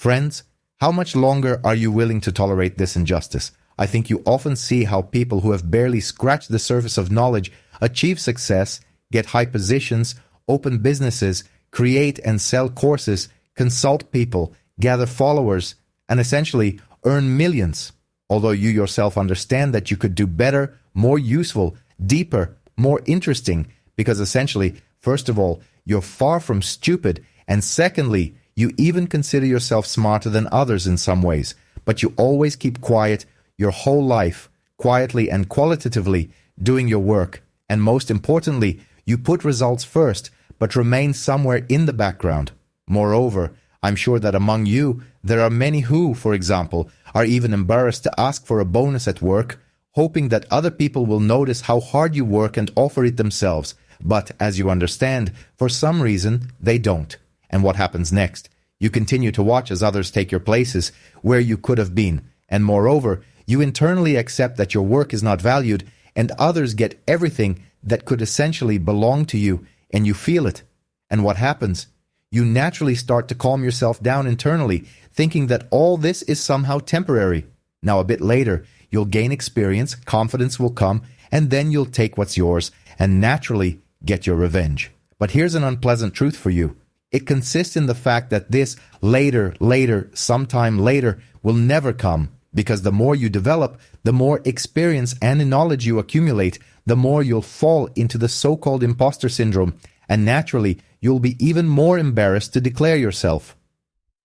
Friends, how much longer are you willing to tolerate this injustice? I think you often see how people who have barely scratched the surface of knowledge achieve success, get high positions, open businesses, create and sell courses, consult people, gather followers, and essentially earn millions. Although you yourself understand that you could do better, more useful, deeper, more interesting, because essentially, first of all, you're far from stupid, and secondly, you even consider yourself smarter than others in some ways, but you always keep quiet your whole life, quietly and qualitatively doing your work, and most importantly, you put results first, but remain somewhere in the background. Moreover, I'm sure that among you, there are many who, for example, are even embarrassed to ask for a bonus at work, hoping that other people will notice how hard you work and offer it themselves. But, as you understand, for some reason, they don't. And what happens next? You continue to watch as others take your places where you could have been. And moreover, you internally accept that your work is not valued and others get everything that could essentially belong to you, and you feel it. And what happens? You naturally start to calm yourself down internally, thinking that all this is somehow temporary. Now, a bit later, you'll gain experience, confidence will come, and then you'll take what's yours and naturally get your revenge. But here's an unpleasant truth for you. It consists in the fact that this later, sometime later will never come, because the more you develop, the more experience and knowledge you accumulate, the more you'll fall into the so-called imposter syndrome, and naturally, you'll be even more embarrassed to declare yourself.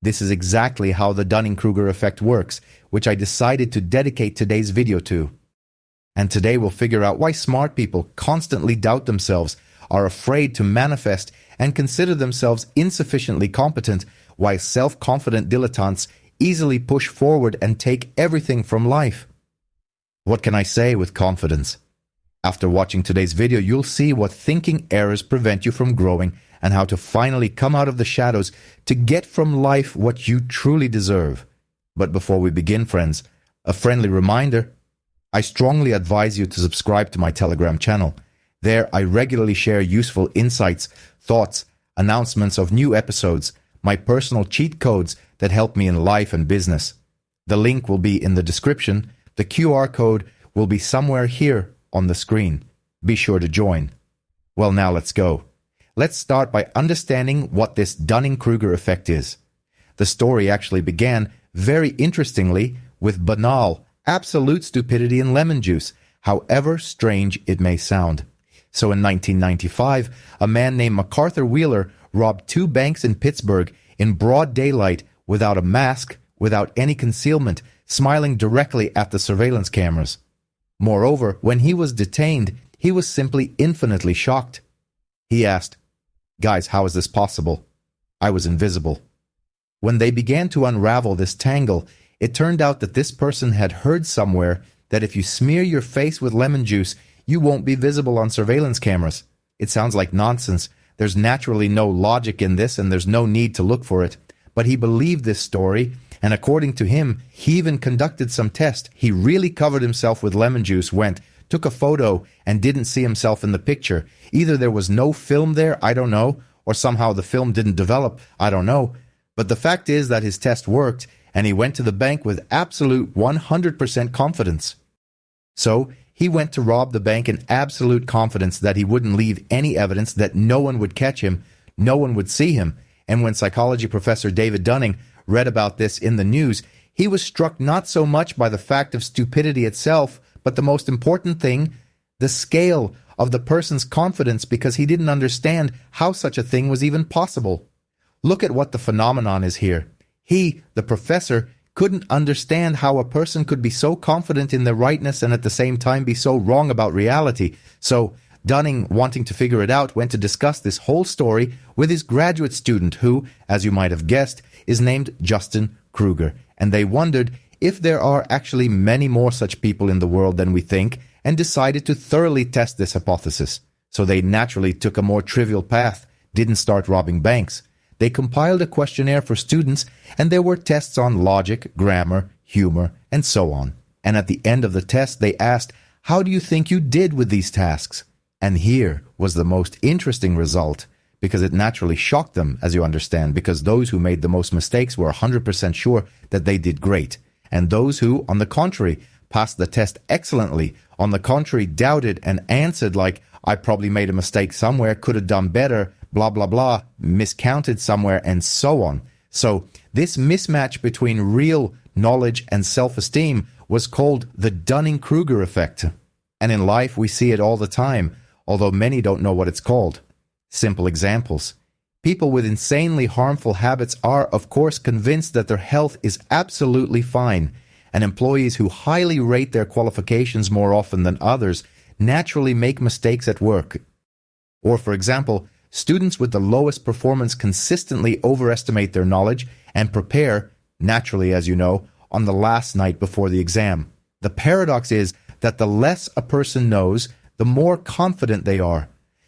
This is exactly how the Dunning-Kruger effect works, which I decided to dedicate today's video to. And today we'll figure out why smart people constantly doubt themselves, are afraid to manifest, and consider themselves insufficiently competent, while self-confident dilettantes easily push forward and take everything from life. What can I say with confidence? After watching today's video, you'll see what thinking errors prevent you from growing and how to finally come out of the shadows to get from life what you truly deserve. But before we begin, friends, a friendly reminder. I strongly advise you to subscribe to my Telegram channel. There, I regularly share useful insights, thoughts, announcements of new episodes, my personal cheat codes that help me in life and business. The link will be in the description. The QR code will be somewhere here on the screen. Be sure to join. Well, now let's go. Let's start by understanding what this Dunning-Kruger effect is. The story actually began, very interestingly, with banal, absolute stupidity in lemon juice, however strange it may sound. So in 1995, a man named MacArthur Wheeler robbed 2 banks in Pittsburgh in broad daylight without a mask, without any concealment, smiling directly at the surveillance cameras. Moreover, when he was detained, he was simply infinitely shocked. He asked, "Guys, how is this possible? I was invisible." When they began to unravel this tangle, it turned out that this person had heard somewhere that if you smear your face with lemon juice, you won't be visible on surveillance cameras. It sounds like nonsense. There's naturally no logic in this, and there's no need to look for it. But he believed this story, and according to him, he even conducted some test. He really covered himself with lemon juice, took a photo, and didn't see himself in the picture. Either there was no film there, I don't know, or somehow the film didn't develop, I don't know. But the fact is that his test worked, and he went to the bank with absolute 100% confidence. So, he went to rob the bank in absolute confidence that he wouldn't leave any evidence, that no one would catch him, no one would see him. And when psychology professor David Dunning read about this in the news, he was struck not so much by the fact of stupidity itself, but the most important thing, the scale of the person's confidence, because he didn't understand how such a thing was even possible. Look at what the phenomenon is here. He, the professor, couldn't understand how a person could be so confident in their rightness and at the same time be so wrong about reality. So Dunning, wanting to figure it out, went to discuss this whole story with his graduate student who, as you might have guessed, is named Justin Kruger. And they wondered if there are actually many more such people in the world than we think, and decided to thoroughly test this hypothesis. So they naturally took a more trivial path, didn't start robbing banks. They compiled a questionnaire for students, and there were tests on logic, grammar, humor, and so on. And at the end of the test, they asked, "How do you think you did with these tasks?" And here was the most interesting result, because it naturally shocked them, as you understand, because those who made the most mistakes were 100% sure that they did great. And those who, on the contrary, passed the test excellently, on the contrary, doubted and answered like, I probably made a mistake somewhere, could have done better, blah, blah, blah, miscounted somewhere, and so on. So this mismatch between real knowledge and self-esteem was called the Dunning-Kruger effect. And in life, we see it all the time, although many don't know what it's called. Simple examples. People with insanely harmful habits are, of course, convinced that their health is absolutely fine, and employees who highly rate their qualifications more often than others naturally make mistakes at work. Or, for example, students with the lowest performance consistently overestimate their knowledge and prepare, naturally as you know, on the last night before the exam. The paradox is that the less a person knows, the more confident they are,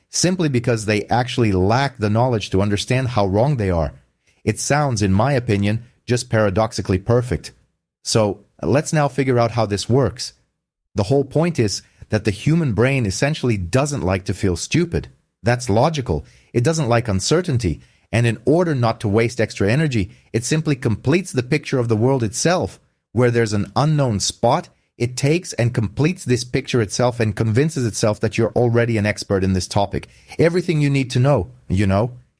simply because they actually lack the knowledge to understand how wrong they are. It sounds, in my opinion, just paradoxically perfect. So, let's now figure out how this works. The whole point is that the human brain essentially doesn't like to feel stupid. That's logical. It doesn't like uncertainty. And in order not to waste extra energy, it simply completes the picture of the world itself. Where there's an unknown spot, it takes and completes this picture itself and convinces itself that you're already an expert in this topic. Everything you need to know,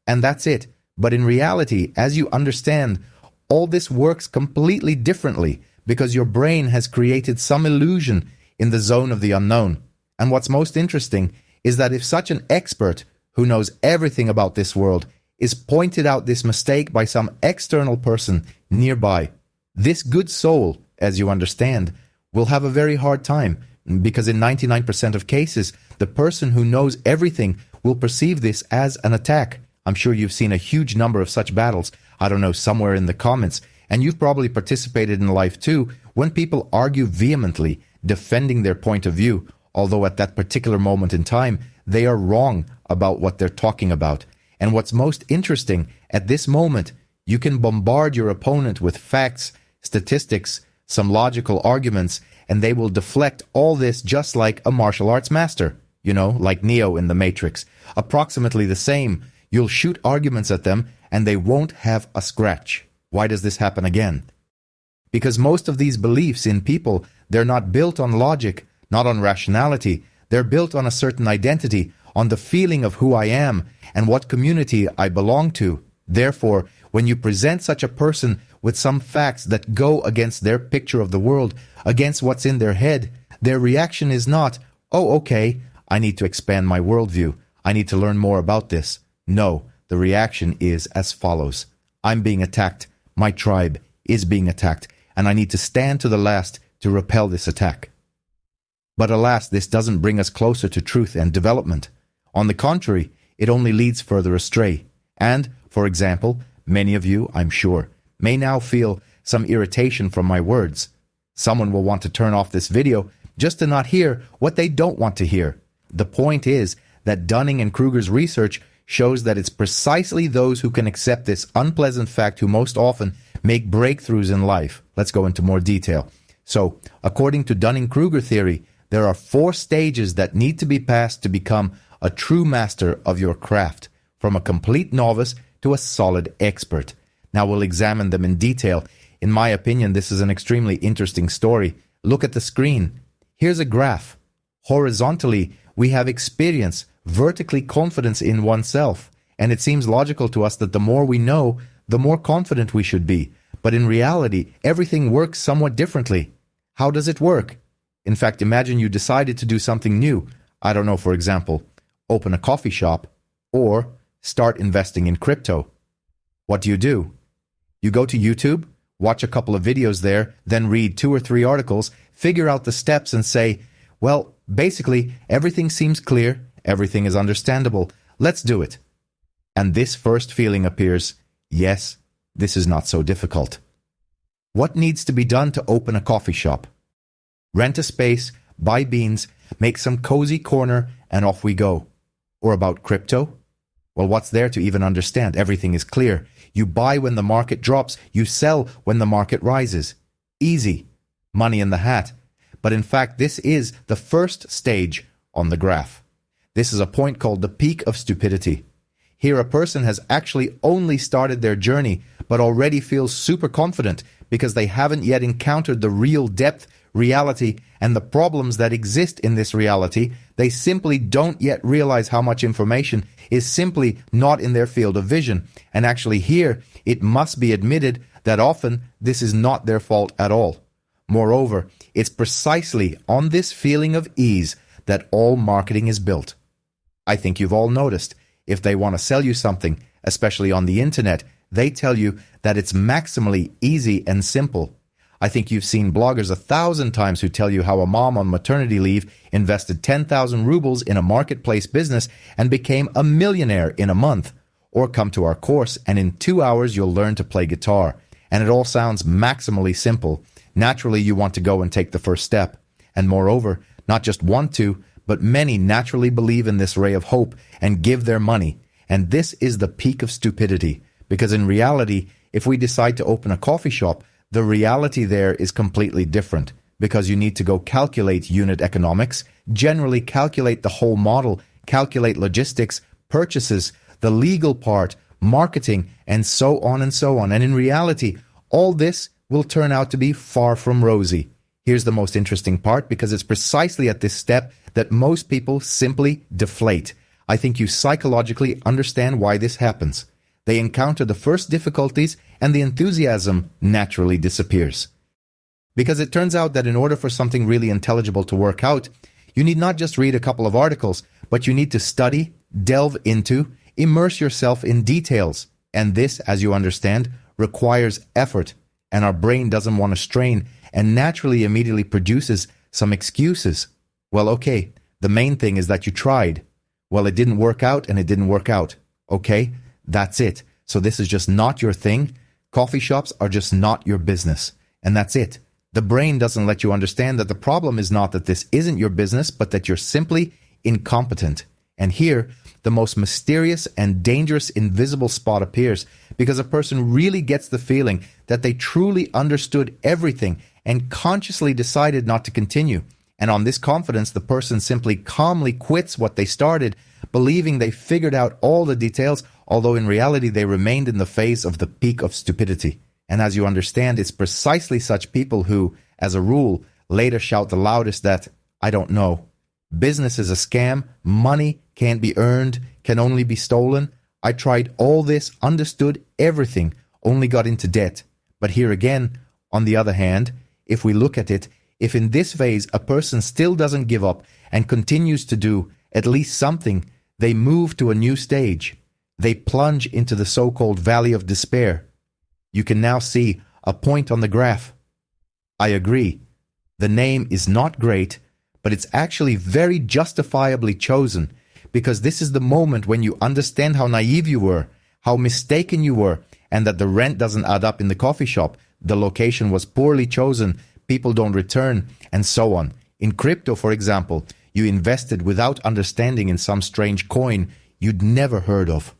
and that's it. But in reality, as you understand, all this works completely differently because your brain has created some illusion in the zone of the unknown. And what's most interesting is that if such an expert who knows everything about this world is pointed out this mistake by some external person nearby, this good soul, as you understand, will have a very hard time because in 99% of cases, the person who knows everything will perceive this as an attack. I'm sure you've seen a huge number of such battles, I don't know, somewhere in the comments, and you've probably participated in life too, when people argue vehemently, defending their point of view, although at that particular moment in time, they are wrong about what they're talking about. And what's most interesting, at this moment, you can bombard your opponent with facts, statistics, some logical arguments, and they will deflect all this just like a martial arts master, like Neo in The Matrix. Approximately the same. You'll shoot arguments at them, and they won't have a scratch. Why does this happen again? Because most of these beliefs in people, they're not built on logic, not on rationality. They're built on a certain identity, on the feeling of who I am and what community I belong to. Therefore, when you present such a person with some facts that go against their picture of the world, against what's in their head, their reaction is not, oh, okay, I need to expand my worldview. I need to learn more about this. No, the reaction is as follows. I'm being attacked. My tribe is being attacked, and I need to stand to the last to repel this attack. But alas, this doesn't bring us closer to truth and development. On the contrary, it only leads further astray. And, for example, many of you, I'm sure, may now feel some irritation from my words. Someone will want to turn off this video just to not hear what they don't want to hear. The point is that Dunning and Kruger's research shows that it's precisely those who can accept this unpleasant fact who most often make breakthroughs in life. Let's go into more detail. So, according to Dunning-Kruger theory, there are 4 stages that need to be passed to become a true master of your craft, from a complete novice to a solid expert. Now we'll examine them in detail. In my opinion, this is an extremely interesting story. Look at the screen. Here's a graph. Horizontally, we have experience, vertically confidence in oneself. And it seems logical to us that the more we know, the more confident we should be. But in reality, everything works somewhat differently. How does it work? In fact, imagine you decided to do something new. I don't know, for example, open a coffee shop or start investing in crypto. What do? You go to YouTube, watch a couple of videos there, then read 2 or 3 articles, figure out the steps and say, well, basically, everything seems clear, everything is understandable, let's do it. And this first feeling appears, yes, this is not so difficult. What needs to be done to open a coffee shop? Rent a space, buy beans, make some cozy corner, and off we go. Or about crypto? Well, what's there to even understand? Everything is clear. You buy when the market drops, you sell when the market rises. Easy. Money in the hat. But in fact, this is the first stage on the graph. This is a point called the peak of stupidity. Here a person has actually only started their journey, but already feels super confident because they haven't yet encountered the real depth, reality, and the problems that exist in this reality. They simply don't yet realize how much information is simply not in their field of vision. And actually here, it must be admitted that often this is not their fault at all. Moreover, it's precisely on this feeling of ease that all marketing is built. I think you've all noticed, if they want to sell you something, especially on the internet, they tell you that it's maximally easy and simple. I think you've seen bloggers 1,000 times who tell you how a mom on maternity leave invested 10,000 rubles in a marketplace business and became a millionaire in a month. Or come to our course and in 2 hours you'll learn to play guitar. And it all sounds maximally simple. Naturally, you want to go and take the first step. And moreover, not just want to, but many naturally believe in this ray of hope and give their money. And this is the peak of stupidity. Because in reality, if we decide to open a coffee shop, the reality there is completely different. Because you need to go calculate unit economics, generally calculate the whole model, calculate logistics, purchases, the legal part, marketing, and so on and so on. And in reality, all this will turn out to be far from rosy. Here's the most interesting part, because it's precisely at this step that most people simply deflate. I think you psychologically understand why this happens. They encounter the first difficulties and the enthusiasm naturally disappears. Because it turns out that in order for something really intelligible to work out, you need not just read a couple of articles, but you need to study, delve into, immerse yourself in details. And this, as you understand, requires effort. And our brain doesn't want to strain and naturally immediately produces some excuses. Well, okay, the main thing is that you tried. Well, it didn't work out and it didn't work out. Okay, that's it. So this is just not your thing. Coffee shops are just not your business. And that's it. The brain doesn't let you understand that the problem is not that this isn't your business, but that you're simply incompetent. And here, the most mysterious and dangerous invisible spot appears, because a person really gets the feeling that they truly understood everything and consciously decided not to continue. And on this confidence, the person simply calmly quits what they started, believing they figured out all the details, although in reality they remained in the phase of the peak of stupidity. And as you understand, it's precisely such people who, as a rule, later shout the loudest that, I don't know. Business is a scam, money can't be earned, can only be stolen. I tried all this, understood everything, only got into debt. But here again, on the other hand, if we look at it, if in this phase a person still doesn't give up and continues to do at least something, they move to a new stage. They plunge into the so-called valley of despair. You can now see a point on the graph. I agree. The name is not great, but it's actually very justifiably chosen, because this is the moment when you understand how naive you were, how mistaken you were, and that the rent doesn't add up in the coffee shop, the location was poorly chosen, people don't return, and so on. In crypto, for example, you invested without understanding in some strange coin you'd never heard of.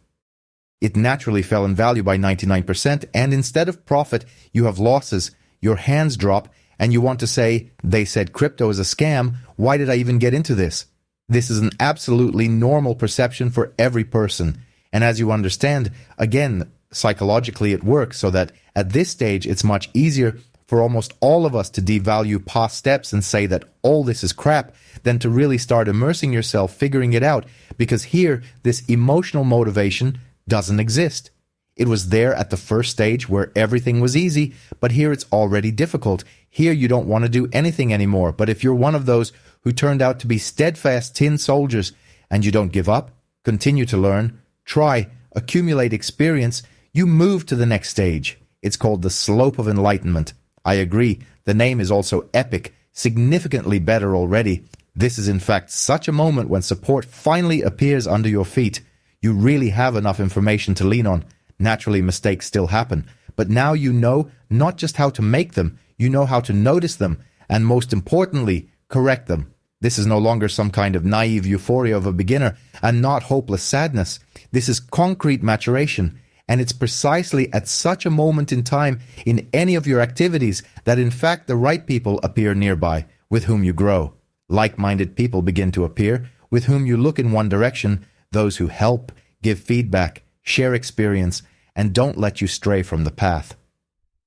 It naturally fell in value by 99%, and instead of profit, you have losses, your hands drop, and you want to say, they said crypto is a scam, why did I even get into this? This is an absolutely normal perception for every person. And as you understand, again, psychologically it works so that at this stage it's much easier for almost all of us to devalue past steps and say that all this is crap than to really start immersing yourself, figuring it out, because here this emotional motivation doesn't exist. It was there at the first stage where everything was easy, but here it's already difficult. Here you don't want to do anything anymore. But if you're one of those who turned out to be steadfast tin soldiers and you don't give up, continue to learn, try, accumulate experience, you move to the next stage. It's called the slope of enlightenment. I agree, the name is also epic, significantly better already. This is in fact such a moment when support finally appears under your feet. You really have enough information to lean on. Naturally, mistakes still happen, but now you know not just how to make them, you know how to notice them, and most importantly, correct them. This is no longer some kind of naive euphoria of a beginner and not hopeless sadness. This is concrete maturation, and it's precisely at such a moment in time in any of your activities that in fact the right people appear nearby, with whom you grow. Like-minded people begin to appear, with whom you look in one direction, those who help, give feedback, share experience, and don't let you stray from the path.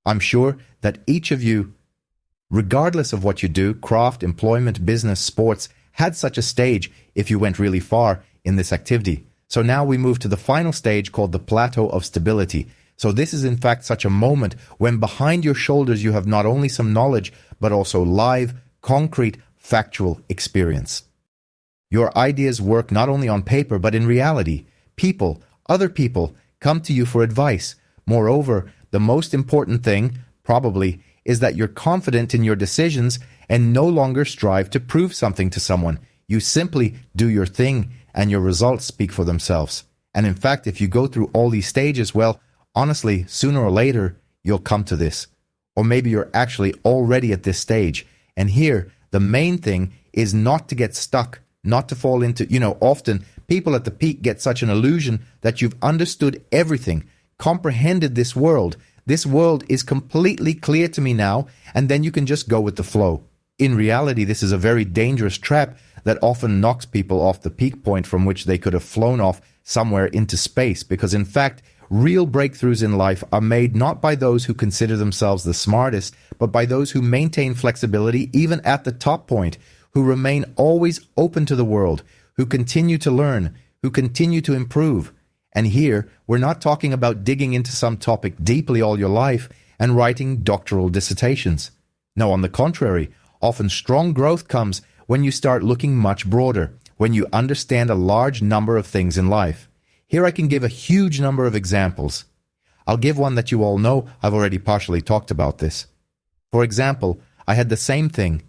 I'm sure that each of you, regardless of what you do, craft, employment, business, sports, had such a stage if you went really far in this activity. So now we move to the final stage called the plateau of stability. So this is in fact such a moment when behind your shoulders you have not only some knowledge, but also live, concrete, factual experience. Your ideas work not only on paper, but in reality. People, other people, come to you for advice. Moreover, the most important thing, probably, is that you're confident in your decisions and no longer strive to prove something to someone. You simply do your thing and your results speak for themselves. And in fact, if you go through all these stages, well, honestly, sooner or later, you'll come to this. Or maybe you're actually already at this stage. And here, the main thing is not to get stuck, not to fall into, often people at the peak get such an illusion that you've understood everything, comprehended this world. This world is completely clear to me now, and then you can just go with the flow. In reality, this is a very dangerous trap that often knocks people off the peak point from which they could have flown off somewhere into space, because in fact, real breakthroughs in life are made not by those who consider themselves the smartest, but by those who maintain flexibility even at the top point, who remain always open to the world, who continue to learn, who continue to improve. And here, we're not talking about digging into some topic deeply all your life and writing doctoral dissertations. No, on the contrary, often strong growth comes when you start looking much broader, when you understand a large number of things in life. Here I can give a huge number of examples. I'll give one that you all know. I've already partially talked about this. For example, I had the same thing.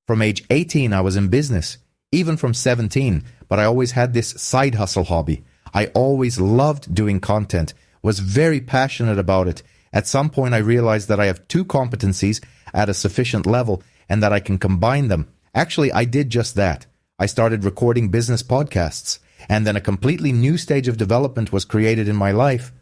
From age 18, I was in business, even from 17, but I always had this side hustle hobby. I always loved doing content, was very passionate about it. At some point, I realized that I have two competencies at a sufficient level and that I can combine them. Actually, I did just that. I started recording business podcasts, and then a completely new stage of development was created in my life.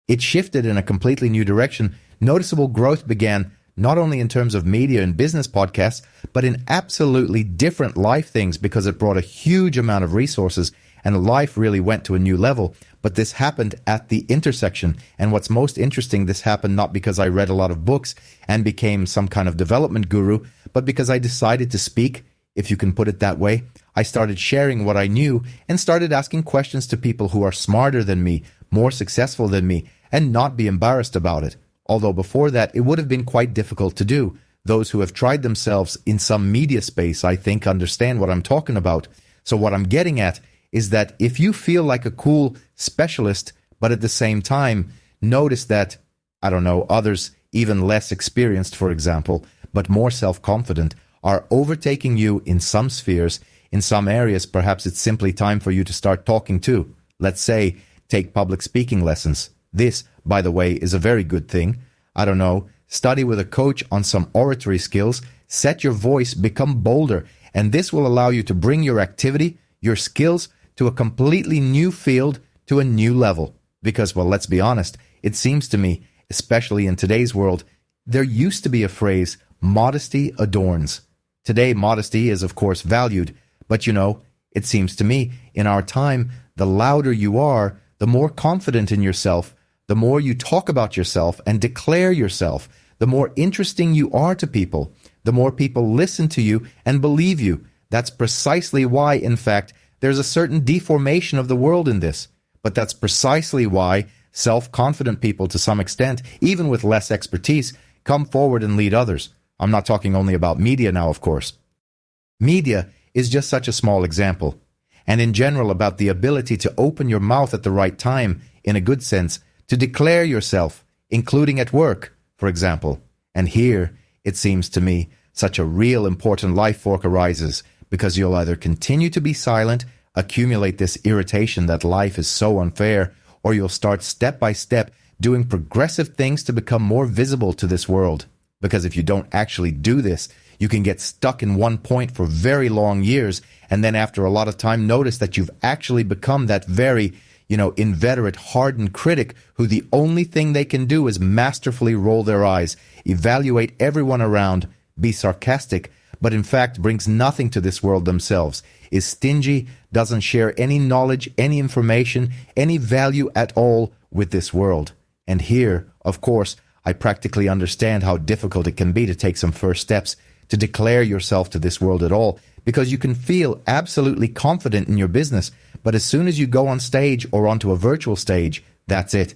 It shifted in a completely new direction. Noticeable growth began, not only in terms of media and business podcasts, but in absolutely different life things, because it brought a huge amount of resources and life really went to a new level. But this happened at the intersection. And what's most interesting, this happened not because I read a lot of books and became some kind of development guru, but because I decided to speak, if you can put it that way. I started sharing what I knew and started asking questions to people who are smarter than me, more successful than me, and not be embarrassed about it. Although before that, it would have been quite difficult to do. Those who have tried themselves in some media space, I think, understand what I'm talking about. So what I'm getting at is that if you feel like a cool specialist, but at the same time, notice that, others, even less experienced, for example, but more self-confident, are overtaking you in some spheres. In some areas, perhaps it's simply time for you to start talking too. Let's say, take public speaking lessons. This, by the way, is a very good thing. Study with a coach on some oratory skills, set your voice, become bolder, and this will allow you to bring your activity, your skills, to a completely new field, to a new level. Because, well, let's be honest, it seems to me, especially in today's world, there used to be a phrase, modesty adorns. Today, modesty is, of course, valued. But it seems to me, in our time, the louder you are, the more confident in yourself, the more you talk about yourself and declare yourself, the more interesting you are to people, the more people listen to you and believe you. That's precisely why, in fact, there's a certain deformation of the world in this. But that's precisely why self-confident people, to some extent, even with less expertise, come forward and lead others. I'm not talking only about media now, of course. Media is just such a small example. And in general, about the ability to open your mouth at the right time, in a good sense, to declare yourself, including at work, for example. And here, it seems to me, such a real important life fork arises, because you'll either continue to be silent, accumulate this irritation that life is so unfair, or you'll start step by step doing progressive things to become more visible to this world. Because if you don't actually do this, you can get stuck in one point for very long years, and then after a lot of time notice that you've actually become that very, inveterate, hardened critic who the only thing they can do is masterfully roll their eyes, evaluate everyone around, be sarcastic, but in fact brings nothing to this world themselves, is stingy, doesn't share any knowledge, any information, any value at all with this world. And here, of course, I practically understand how difficult it can be to take some first steps, to declare yourself to this world at all, because you can feel absolutely confident in your business, but as soon as you go on stage or onto a virtual stage, that's it.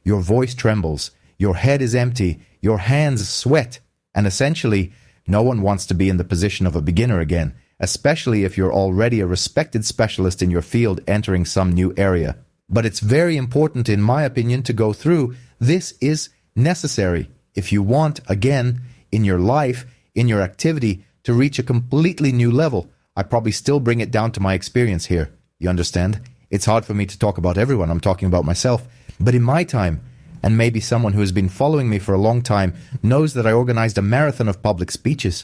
Your voice trembles, your head is empty, your hands sweat, and essentially, no one wants to be in the position of a beginner again, especially if you're already a respected specialist in your field entering some new area. But it's very important, in my opinion, to go through. This is necessary if you want, again, in your life, in your activity, to reach a completely new level. I probably still bring it down to my experience here. You understand? It's hard for me to talk about everyone. I'm talking about myself. But in my time, and maybe someone who has been following me for a long time knows that I organized a marathon of public speeches.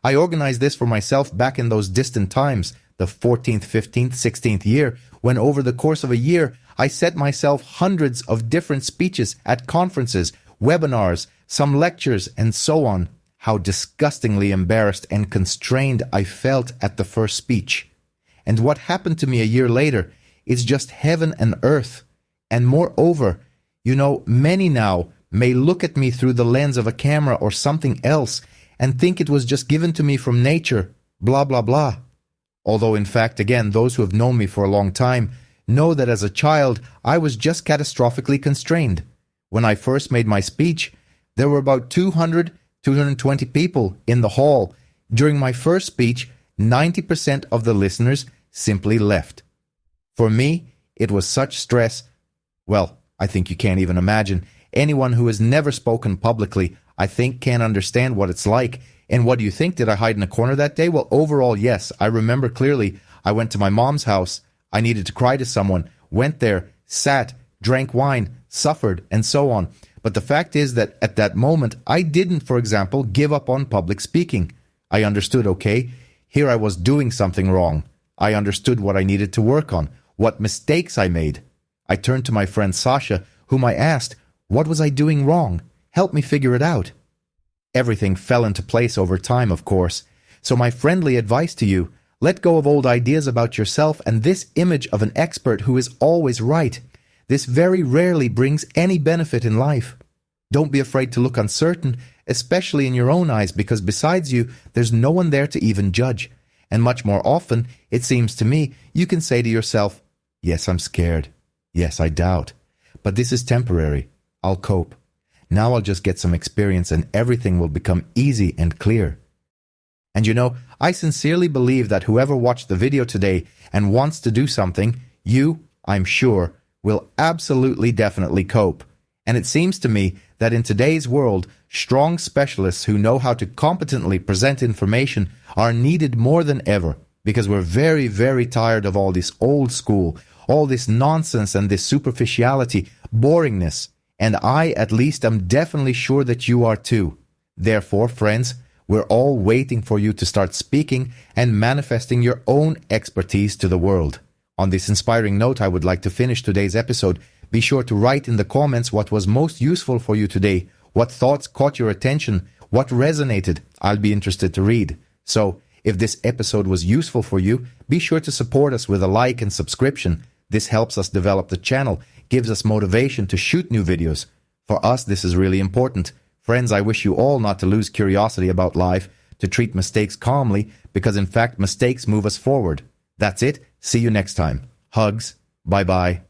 I organized this for myself back in those distant times, the 14th, 15th, 16th year, when over the course of a year, I set myself hundreds of different speeches at conferences, webinars, some lectures, and so on. How disgustingly embarrassed and constrained I felt at the first speech. And what happened to me a year later is just heaven and earth. And moreover, many now may look at me through the lens of a camera or something else and think it was just given to me from nature, blah, blah, blah. Although, in fact, again, those who have known me for a long time know that as a child, I was just catastrophically constrained. When I first made my speech, there were about 220 people in the hall. During my first speech, 90% of the listeners simply left. For me, it was such stress. Well, I think you can't even imagine. Anyone who has never spoken publicly, I think, can't understand what it's like. And what do you think? Did I hide in a corner that day? Well, overall, yes. I remember clearly I went to my mom's house. I needed to cry to someone. Went there, sat, drank wine, suffered, and so on. But the fact is that at that moment, I didn't, for example, give up on public speaking. I understood, okay, here I was doing something wrong. I understood what I needed to work on, what mistakes I made. I turned to my friend Sasha, whom I asked, what was I doing wrong? Help me figure it out. Everything fell into place over time, of course. So my friendly advice to you, let go of old ideas about yourself and this image of an expert who is always right. This very rarely brings any benefit in life. Don't be afraid to look uncertain, especially in your own eyes, because besides you, there's no one there to even judge. And much more often, it seems to me, you can say to yourself, yes, I'm scared. Yes, I doubt. But this is temporary. I'll cope. Now I'll just get some experience and everything will become easy and clear. And I sincerely believe that whoever watched the video today and wants to do something, you, I'm sure, will absolutely definitely cope. And it seems to me that in today's world, strong specialists who know how to competently present information are needed more than ever, because we're very, very tired of all this old school, all this nonsense and this superficiality, boringness. And I, at least, am definitely sure that you are too. Therefore, friends, we're all waiting for you to start speaking and manifesting your own expertise to the world. On this inspiring note, I would like to finish today's episode. Be sure to write in the comments what was most useful for you today, what thoughts caught your attention, what resonated. I'll be interested to read. So, if this episode was useful for you, be sure to support us with a like and subscription. This helps us develop the channel, gives us motivation to shoot new videos. For us, this is really important. Friends, I wish you all not to lose curiosity about life, to treat mistakes calmly, because in fact, mistakes move us forward. That's it. See you next time. Hugs. Bye-bye.